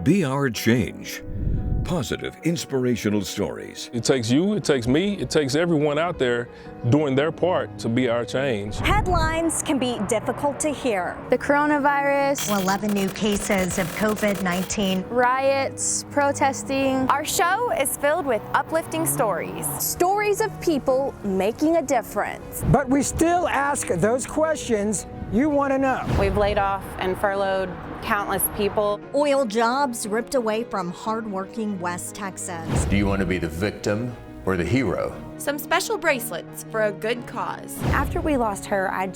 Be Our Change. Positive, inspirational stories. It takes you, it takes me, it takes everyone out there doing their part to be our change. Headlines can be difficult to hear. The coronavirus, 11 new cases of COVID-19, riots, protesting. Our show is filled with uplifting stories. Stories of people making a difference. But we still ask those questions you want to know. We've laid off and furloughed countless people. Oil jobs ripped away from hardworking West Texans. Do you want to be the victim or the hero? Some special bracelets for a good cause. After we lost her, I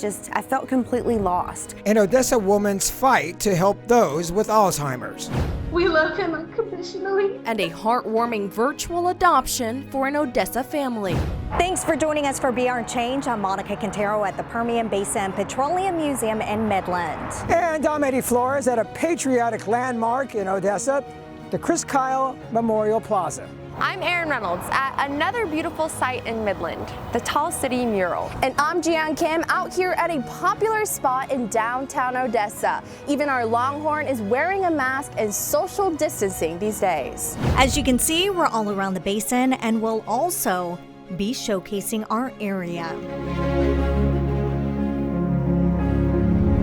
felt completely lost. An Odessa woman's fight to help those with Alzheimer's. We love him unconditionally. And a heartwarming virtual adoption for an Odessa family. Thanks for joining us for Be Our Change. I'm Monica Quintero at the Permian Basin Petroleum Museum in Midland. And I'm Eddie Flores at a patriotic landmark in Odessa, the Chris Kyle Memorial Plaza. I'm Erin Reynolds at another beautiful site in Midland, the Tall City Mural. And I'm Jian Kim out here at a popular spot in downtown Odessa. Even our Longhorn is wearing a mask and social distancing these days. As you can see, we're all around the basin and we'll also be showcasing our area.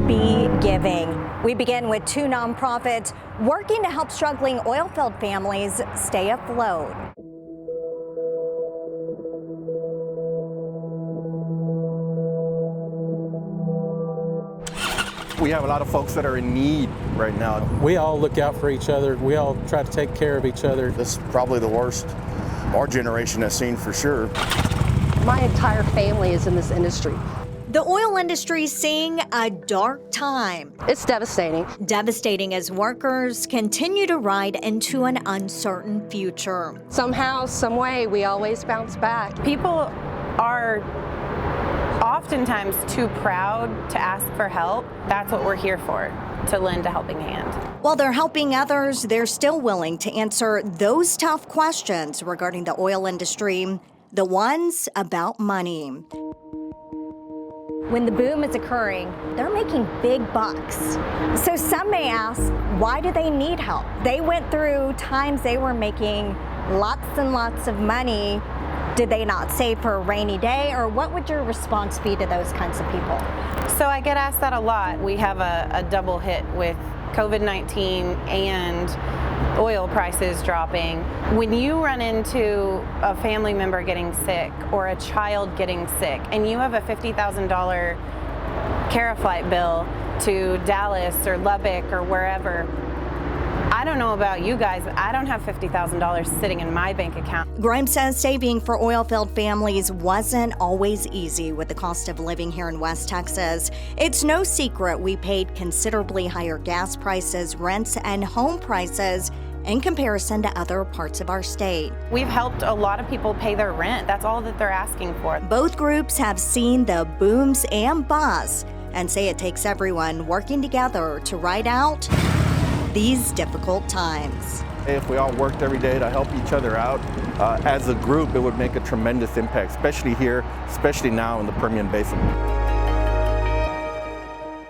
Be Giving. We begin with two nonprofits working to help struggling oil field families stay afloat. We have a lot of folks that are in need right now. We all look out for each other. We all try to take care of each other. This is probably the worst our generation has seen for sure. My entire family is in this industry. The oil industry is seeing a dark time. It's devastating. Devastating as workers continue to ride into an uncertain future. Somehow, some way, we always bounce back. People are oftentimes too proud to ask for help. That's what we're here for, to lend a helping hand. While they're helping others, they're still willing to answer those tough questions regarding the oil industry, the ones about money. When the boom is occurring, they're making big bucks. So some may ask, why do they need help? They went through times they were making lots and lots of money. Did they not save for a rainy day? Or what would your response be to those kinds of people? So I get asked that a lot. We have a double hit with COVID-19 and oil prices dropping. When you run into a family member getting sick or a child getting sick and you have a $50,000 Caraflight bill to Dallas or Lubbock or wherever, I don't know about you guys, but I don't have $50,000 sitting in my bank account. Grimes says saving for oil-filled families wasn't always easy with the cost of living here in West Texas. It's no secret we paid considerably higher gas prices, rents, and home prices in comparison to other parts of our state. We've helped a lot of people pay their rent. That's all that they're asking for. Both groups have seen the booms and busts and say it takes everyone working together to ride out these difficult times. If we all worked every day to help each other out, as a group, it would make a tremendous impact, especially here, especially now in the Permian Basin.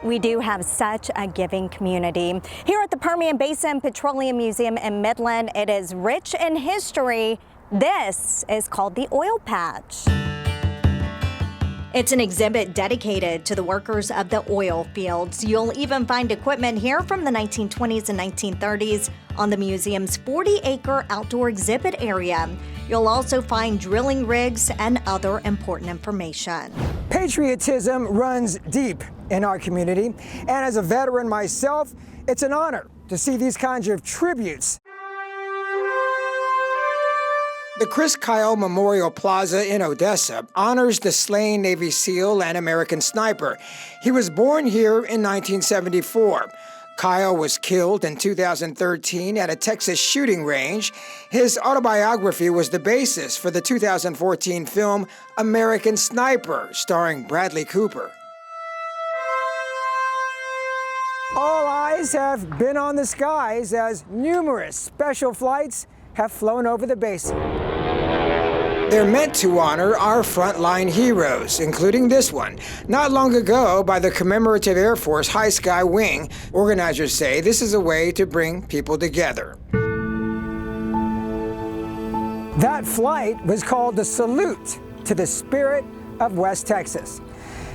We do have such a giving community. Here at the Permian Basin Petroleum Museum in Midland, it is rich in history. This is called the Oil Patch. It's an exhibit dedicated to the workers of the oil fields. You'll even find equipment here from the 1920s and 1930s on the museum's 40-acre outdoor exhibit area. You'll also find drilling rigs and other important information. Patriotism runs deep in our community, and as a veteran myself, it's an honor to see these kinds of tributes. The Chris Kyle Memorial Plaza in Odessa honors the slain Navy SEAL and American sniper. He was born here in 1974. Kyle was killed in 2013 at a Texas shooting range. His autobiography was the basis for the 2014 film American Sniper, starring Bradley Cooper. All eyes have been on the skies as numerous special flights have flown over the basin. They're meant to honor our frontline heroes, including this one. Not long ago, by the Commemorative Air Force High Sky Wing, organizers say this is a way to bring people together. That flight was called the Salute to the Spirit of West Texas.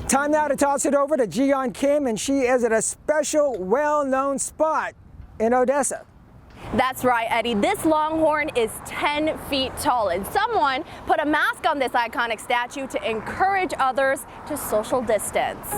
Time now to toss it over to Jiyeon Kim, and she is at a special, well-known spot in Odessa. That's right, Eddie. This Longhorn is 10 feet tall, and someone put a mask on this iconic statue to encourage others to social distance.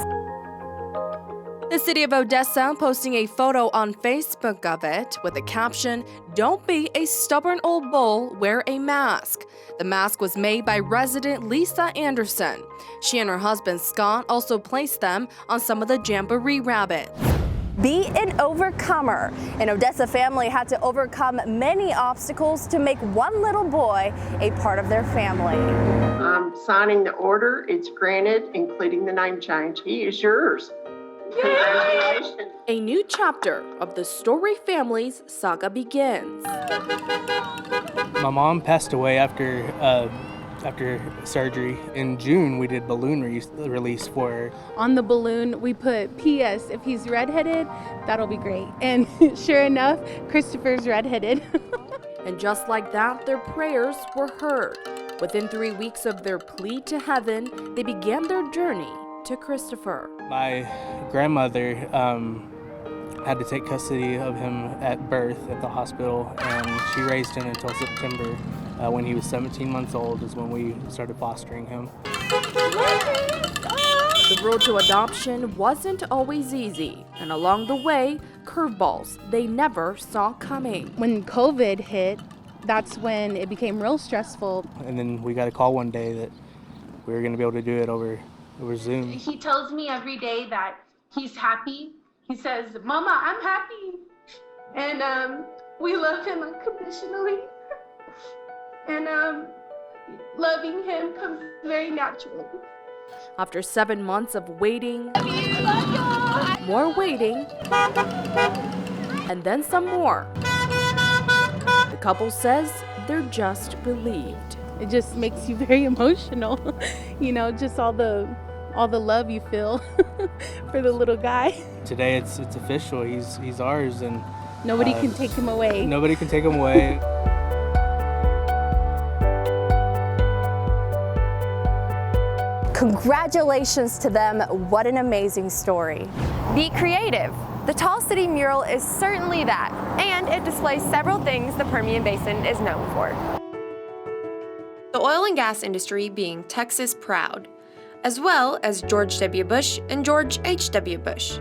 The city of Odessa posting a photo on Facebook of it with the caption, "Don't be a stubborn old bull, wear a mask." The mask was made by resident Lisa Anderson. She and her husband Scott also placed them on some of the jamboree rabbits. Be an overcomer. An Odessa family had to overcome many obstacles to make one little boy a part of their family. I'm signing the order. It's granted, including the name change. He is yours. Congratulations. A new chapter of the Story family's saga begins. My mom passed away after surgery. In June, we did balloon release for her. On the balloon, we put P.S. If he's redheaded, that'll be great. And sure enough, Christopher's redheaded. And just like that, their prayers were heard. Within 3 weeks of their plea to heaven, they began their journey to Christopher. My grandmother had to take custody of him at birth at the hospital, and she raised him until September. When he was 17 months old is when we started fostering him. The road to adoption wasn't always easy, and along the way, curveballs they never saw coming. When COVID hit, that's when it became real stressful. And then we got a call one day that we were going to be able to do it over Zoom. He tells me every day that he's happy. He says, "Mama, I'm happy." And we love him unconditionally. And loving him comes very naturally. After 7 months of waiting, more waiting, and then some more, the couple says they're just relieved. It just makes you very emotional. You know, just all the love you feel for the little guy. Today it's official. He's ours, and nobody can take him away. Nobody can take him away. Congratulations to them. What an amazing story. Be creative. The Tall City mural is certainly that, and it displays several things the Permian Basin is known for. The oil and gas industry being Texas proud, as well as George W. Bush and George H.W. Bush.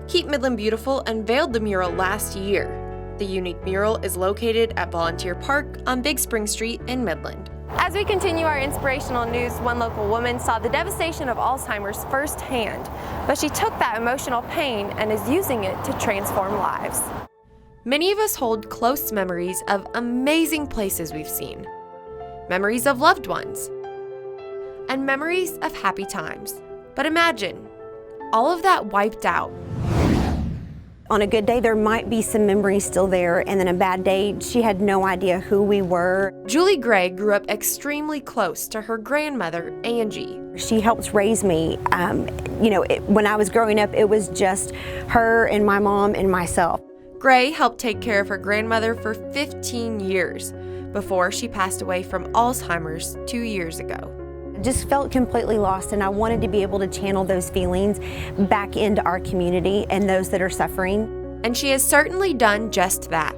Keep Midland Beautiful unveiled the mural last year. The unique mural is located at Volunteer Park on Big Spring Street in Midland. As we continue our inspirational news, one local woman saw the devastation of Alzheimer's firsthand, but she took that emotional pain and is using it to transform lives. Many of us hold close memories of amazing places we've seen, memories of loved ones, and memories of happy times. But imagine, all of that wiped out. On a good day, there might be some memories still there, and then a bad day, she had no idea who we were. Julie Gray grew up extremely close to her grandmother, Angie. She helped raise me. When I was growing up, it was just her and my mom and myself. Gray helped take care of her grandmother for 15 years before she passed away from Alzheimer's 2 years ago. I just felt completely lost, and I wanted to be able to channel those feelings back into our community and those that are suffering. And she has certainly done just that.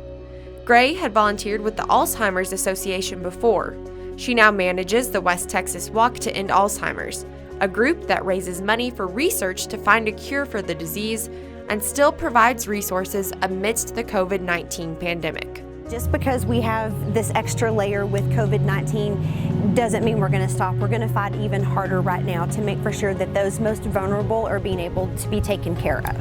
Gray had volunteered with the Alzheimer's Association before. She now manages the West Texas Walk to End Alzheimer's, a group that raises money for research to find a cure for the disease and still provides resources amidst the COVID-19 pandemic. Just because we have this extra layer with COVID-19 doesn't mean we're going to stop. We're going to fight even harder right now to make for sure that those most vulnerable are being able to be taken care of.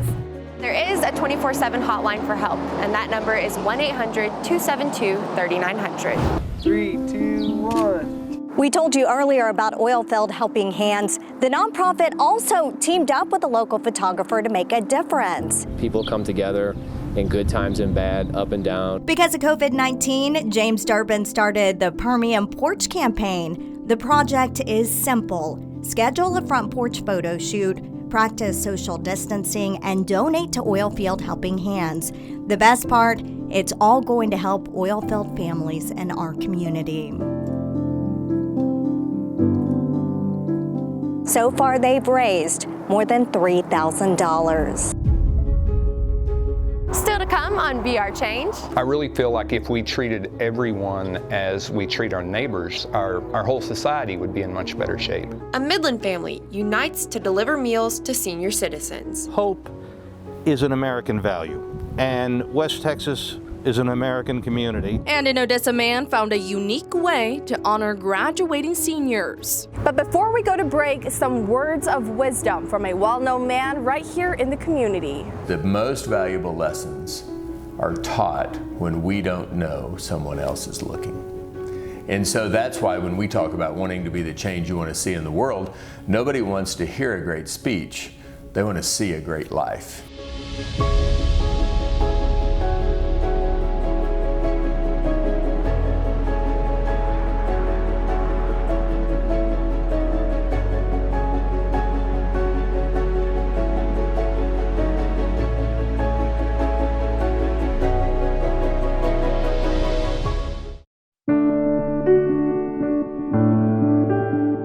There is a 24/7 hotline for help, and that number is 1-800-272-3900. 3, 2, 1. We told you earlier about Oilfield Helping Hands. The nonprofit also teamed up with a local photographer to make a difference. People come together in good times and bad, up and down. Because of COVID-19, James Durbin started the Permian Porch Campaign. The project is simple. Schedule a front porch photo shoot, practice social distancing, and donate to Oilfield Helping Hands. The best part, it's all going to help oilfield families in our community. So far, they've raised more than $3,000. Still to come on Be Our Change. I really feel like if we treated everyone as we treat our neighbors, our whole society would be in much better shape. A Midland family unites to deliver meals to senior citizens. Hope is an American value, and West Texas is an American community. And an Odessa man found a unique way to honor graduating seniors. But before we go to break, some words of wisdom from a well-known man right here in the community. The most valuable lessons are taught when we don't know someone else is looking. And so that's why when we talk about wanting to be the change you want to see in the world, nobody wants to hear a great speech. They want to see a great life.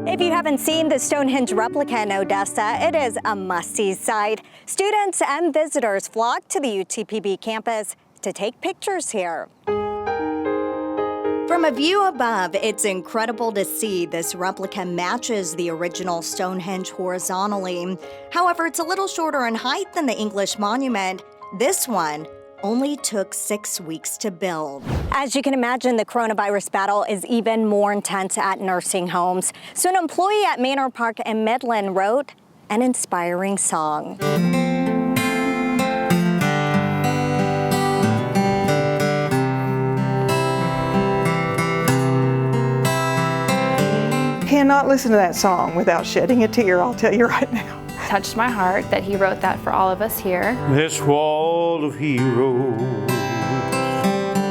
If you haven't seen the Stonehenge replica in Odessa, it is a must-see sight. Students and visitors flock to the UTPB campus to take pictures here. From a view above, it's incredible to see this replica matches the original Stonehenge horizontally. However, it's a little shorter in height than the English monument. This one only took 6 weeks to build. As you can imagine, the coronavirus battle is even more intense at nursing homes. So an employee at Manor Park in Midland wrote an inspiring song. Cannot listen to that song without shedding a tear, I'll tell you right now. Touched my heart that he wrote that for all of us here. This wall of heroes.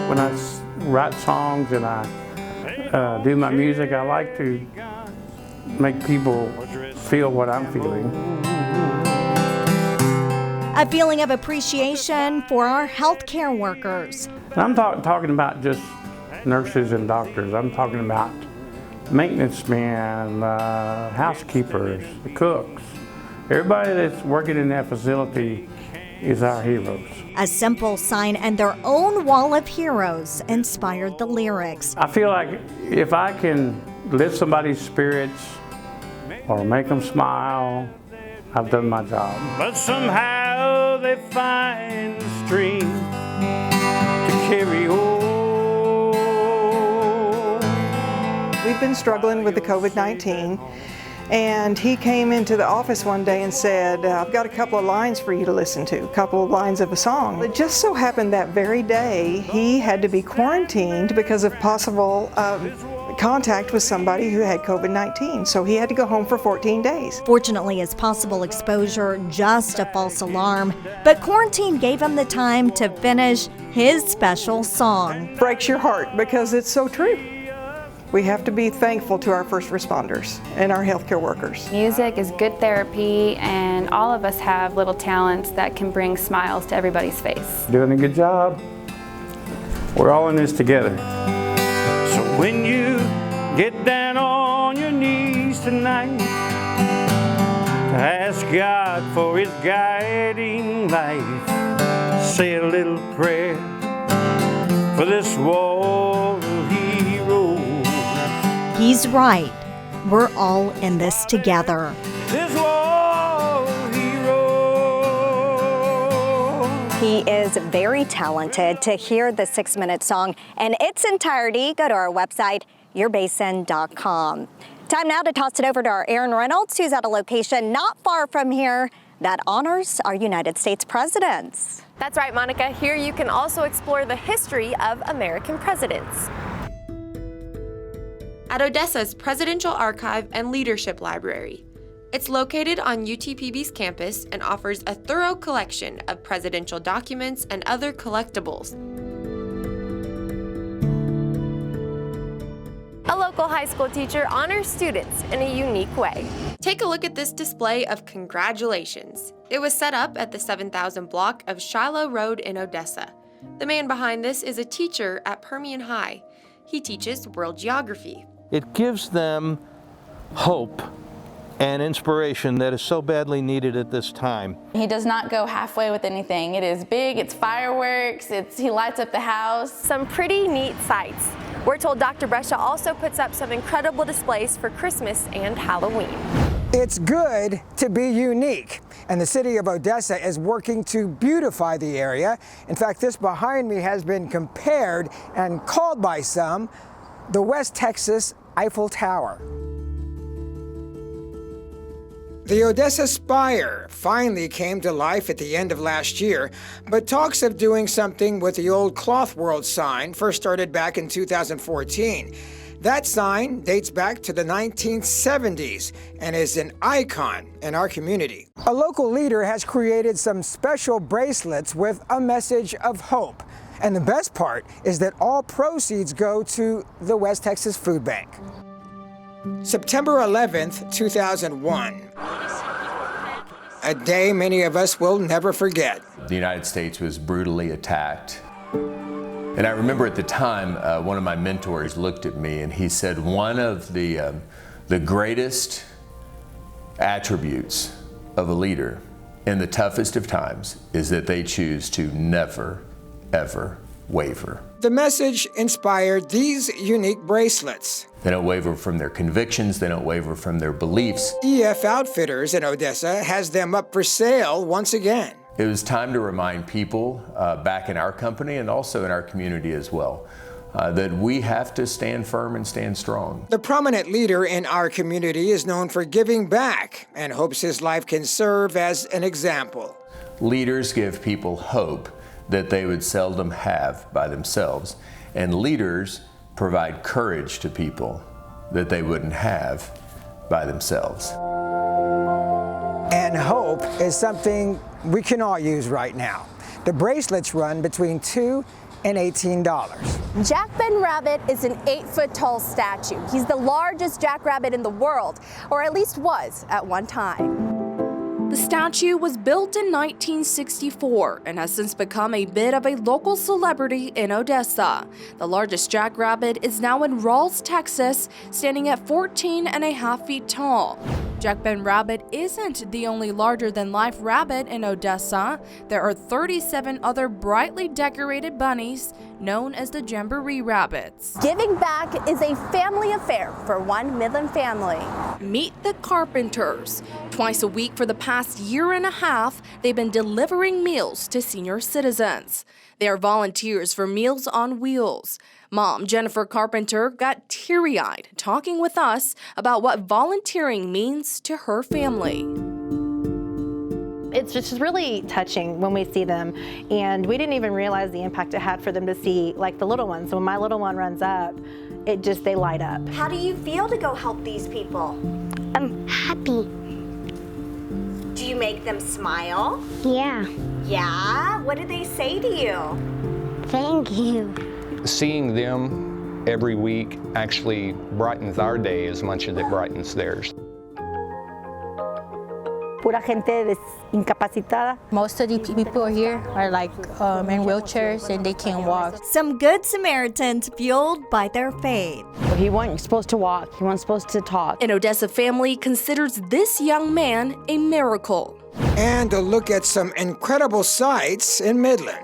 When I write songs and I do my music, I like to make people feel what I'm feeling. A feeling of appreciation for our healthcare workers. And I'm talking about just nurses and doctors. I'm talking about maintenance men, housekeepers, the cooks. Everybody that's working in that facility is our heroes. A simple sign and their own wall of heroes inspired the lyrics. I feel like if I can lift somebody's spirits or make them smile, I've done my job. But somehow they find the strength to carry on. We've been struggling with the COVID-19. And he came into the office one day and said, I've got a couple of lines for you to listen to, a couple of lines of a song. It just so happened that very day he had to be quarantined because of possible contact with somebody who had COVID-19. So he had to go home for 14 days. Fortunately, his possible exposure just a false alarm, but quarantine gave him the time to finish his special song. Breaks your heart because it's so true. We have to be thankful to our first responders and our healthcare workers. Music is good therapy, and all of us have little talents that can bring smiles to everybody's face. Doing a good job. We're all in this together. So when you get down on your knees tonight, ask God for His guiding light. Say a little prayer for this wall of heroes. He's right. We're all in this together. This wall of heroes. He is very talented. To hear the 6-minute song in its entirety, go to our website, yourbasin.com. Time now to toss it over to our Aaron Reynolds, who's at a location not far from here that honors our United States presidents. That's right, Monica. Here you can also explore the history of American presidents. At Odessa's Presidential Archive and Leadership Library. It's located on UTPB's campus and offers a thorough collection of presidential documents and other collectibles. A local high high school teacher honors students in a unique way. Take a look at this display of congratulations. It was set up at the 7000 block of Shiloh Road in Odessa. The man behind this is a teacher at Permian High. He teaches world geography. It gives them hope and inspiration that is so badly needed at this time. He does not go halfway with anything. It is big, it's fireworks, he lights up the house. Some pretty neat sights. We're told Dr. Brescia also puts up some incredible displays for Christmas and Halloween. It's good to be unique, and the city of Odessa is working to beautify the area. In fact, this behind me has been compared and called by some the West Texas Eiffel Tower. The Odessa Spire finally came to life at the end of last year, but talks of doing something with the old Cloth World sign first started back in 2014. That sign dates back to the 1970s and is an icon in our community. A local leader has created some special bracelets with a message of hope. And the best part is that all proceeds go to the West Texas Food Bank. September 11th, 2001. A day many of us will never forget. The United States was brutally attacked. And I remember at the time, one of my mentors looked at me and he said, one of the greatest attributes of a leader in the toughest of times is that they choose to never, ever waver. The message inspired these unique bracelets. They don't waver from their convictions, they don't waver from their beliefs. EF Outfitters in Odessa has them up for sale once again. It was time to remind people back in our company and also in our community as well that we have to stand firm and stand strong. The prominent leader in our community is known for giving back and hopes his life can serve as an example. Leaders give people hope that they would seldom have by themselves, and leaders provide courage to people that they wouldn't have by themselves. And hope is something we can all use right now. The bracelets run between $2 and $18. Jack Ben Rabbit is an 8-foot-tall statue. He's the largest jackrabbit in the world, or at least was at one time. The statue was built in 1964 and has since become a bit of a local celebrity in Odessa. The largest jackrabbit is now in Ralls, Texas, standing at 14.5 feet tall. Jack Ben Rabbit isn't the only larger-than-life rabbit in Odessa. There are 37 other brightly decorated bunnies known as the Jamboree Rabbits. Giving back is a family affair for one Midland family. Meet the Carpenters. Twice a week for the past year and a half, they've been delivering meals to senior citizens. They are volunteers for Meals on Wheels. Mom, Jennifer Carpenter, got teary-eyed talking with us about what volunteering means to her family. It's just really touching when we see them, and we didn't even realize the impact it had for them to see, like, the little ones. So when my little one runs up, they light up. How do you feel to go help these people? I'm happy. Do you make them smile? Yeah. Yeah? What do they say to you? Thank you. Seeing them every week actually brightens our day as much as it brightens theirs. Pura gente incapacitada. Most of the people here are like in wheelchairs and they can't walk. Some good Samaritans fueled by their faith. He wasn't supposed to walk. He wasn't supposed to talk. An Odessa family considers this young man a miracle. And a look at some incredible sights in Midland.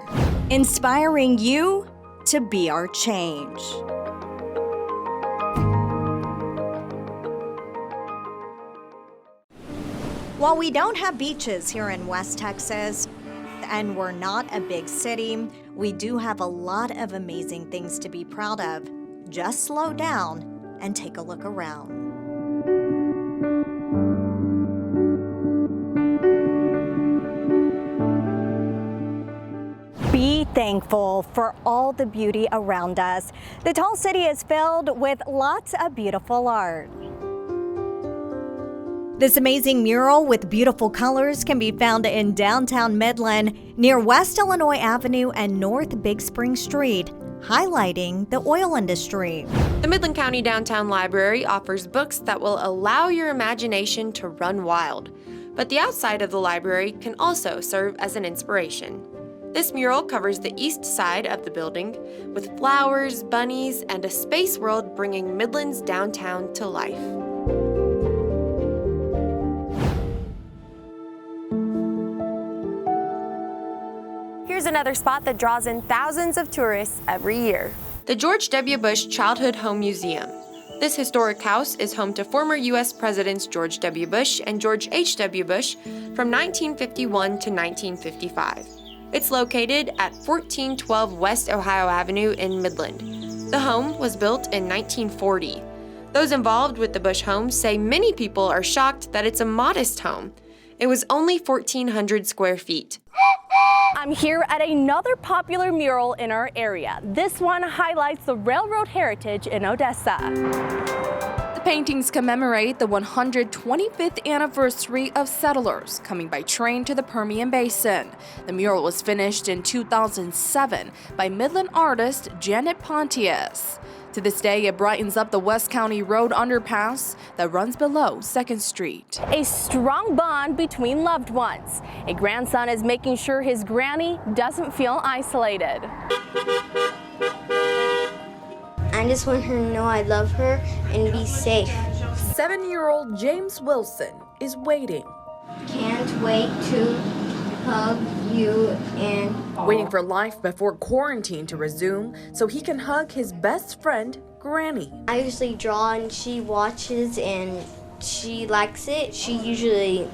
Inspiring you to be our change. While we don't have beaches here in West Texas, and we're not a big city, we do have a lot of amazing things to be proud of. Just slow down and take a look around. Be thankful for all the beauty around us. The Tall City is filled with lots of beautiful art. This amazing mural with beautiful colors can be found in downtown Midland near West Illinois Avenue and North Big Spring Street. highlighting the oil industry. The Midland County Downtown Library offers books that will allow your imagination to run wild. But the outside of the library can also serve as an inspiration. This mural covers the east side of the building with flowers, bunnies, and a space world bringing Midland's downtown to life. Here's another spot that draws in thousands of tourists every year. The George W. Bush Childhood Home Museum. This historic house is home to former U.S. Presidents George W. Bush and George H.W. Bush from 1951 to 1955. It's located at 1412 West Ohio Avenue in Midland. The home was built in 1940. Those involved with the Bush home say many people are shocked that it's a modest home. It was only 1,400 square feet. I'm here at another popular mural in our area. This one highlights the railroad heritage in Odessa. The paintings commemorate the 125th anniversary of settlers coming by train to the Permian Basin. The mural was finished in 2007 by Midland artist Janet Pontius. To this day, it brightens up the West County Road underpass that runs below 2nd Street. A strong bond between loved ones. A grandson is making sure his granny doesn't feel isolated. I just want her to know I love her and be safe. 7-year-old James Wilson is waiting. Can't wait to hug you and... Waiting for life before quarantine to resume so he can hug his best friend, Granny. I usually draw and she watches and she likes it. She usually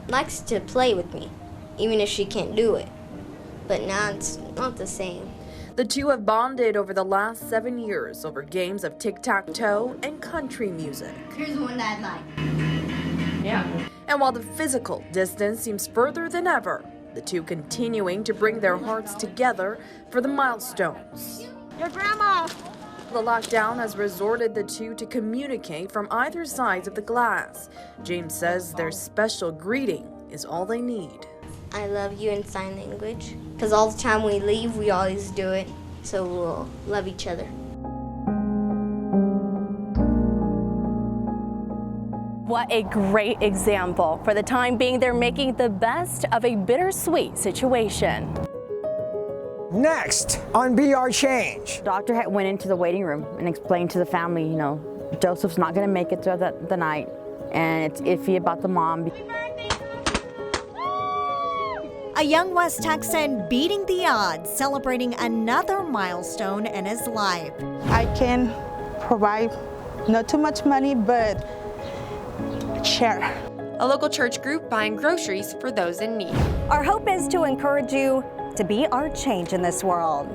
likes to play with me, even if she can't do it. But now it's not the same. The two have bonded over the last 7 years over games of tic-tac-toe and country music. Here's one that I like. Yeah. And while the physical distance seems further than ever, the two continuing to bring their hearts together for the milestones. Your grandma! The lockdown has resorted the two to communicate from either sides of the glass. James says their special greeting is all they need. I love you in sign language, because all the time we leave, we always do it, so we'll love each other. What a great example. For the time being, they're making the best of a bittersweet situation. Next on Be Our Change. Doctor had went into the waiting room and explained to the family, you know, Joseph's not going to make it through the night, and it's iffy about the mom. A young West Texan beating the odds, celebrating another milestone in his life. I can provide not too much money, but share. A local church group buying groceries for those in need. Our hope is to encourage you to be our change in this world.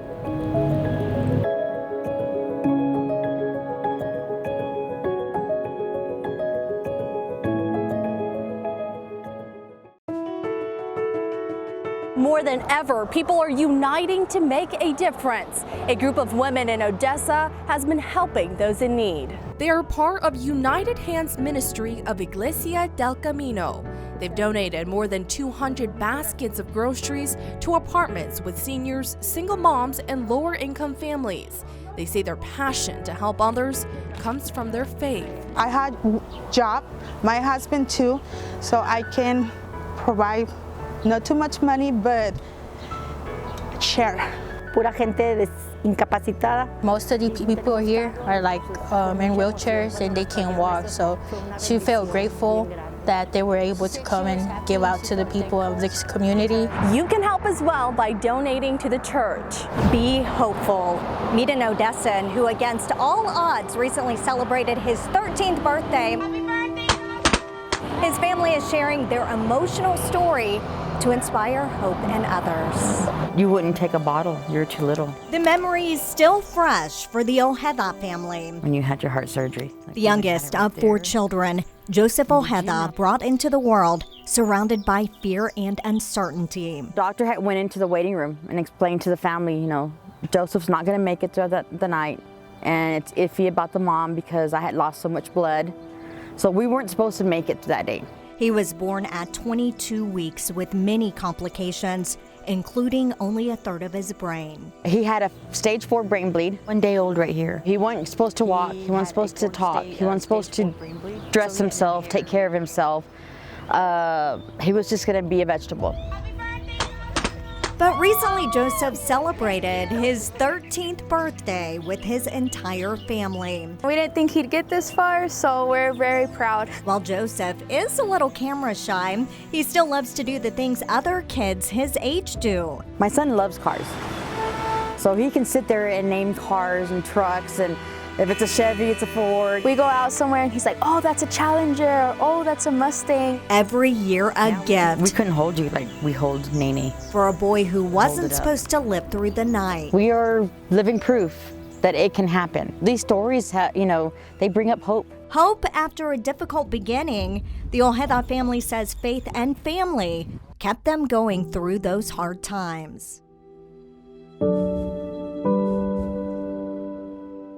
More than ever, people are uniting to make a difference. A group of women in Odessa has been helping those in need. They are part of United Hands Ministry of Iglesia del Camino. They've donated more than 200 baskets of groceries to apartments with seniors, single moms, and lower-income families. They say their passion to help others comes from their faith. I had a job, my husband too, so I can provide not too much money, but share. Pura gente incapacitada. Most of the people here are like in wheelchairs and they can't walk, so she felt grateful that they were able to come and give out to the people of this community. You can help as well by donating to the church. Be hopeful. Meet an Odessan who, against all odds, recently celebrated his 13th birthday. Happy birthday! His family is sharing their emotional story to inspire hope in others. You wouldn't take a bottle, you're too little. The memories still fresh for the Ojeda family. When you had your heart surgery. The youngest of 4 children, Joseph Ojeda, brought into the world surrounded by fear and uncertainty. Doctor had went into the waiting room and explained to the family, you know, Joseph's not going to make it through the night, and it's iffy about the mom because I had lost so much blood. So we weren't supposed to make it to that day. He was born at 22 weeks with many complications including only a third of his brain. He had a stage 4 brain bleed, 1 day old right here. He wasn't supposed to walk, he wasn't supposed to talk, he wasn't supposed to dress himself, take care of himself. He was just gonna be a vegetable. But recently, Joseph celebrated his 13th birthday with his entire family. We didn't think he'd get this far, so we're very proud. While Joseph is a little camera shy, he still loves to do the things other kids his age do. My son loves cars. So he can sit there and name cars and trucks, and if it's a Chevy, it's a Ford. We go out somewhere and he's like, oh, that's a Challenger, or, oh, that's a Mustang. Every year a gift. We couldn't hold you like we hold Nene. For a boy who wasn't supposed to live through the night. We are living proof that it can happen. These stories, they bring up hope. Hope after a difficult beginning. The Ojeda family says faith and family kept them going through those hard times.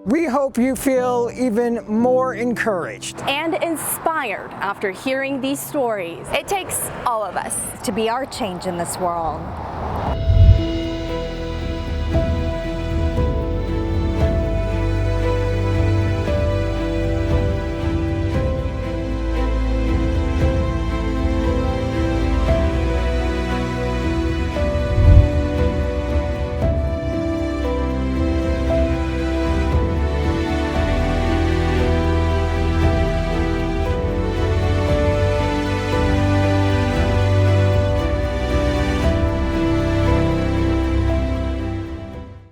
We hope you feel even more encouraged and inspired after hearing these stories. It takes all of us to be our change in this world.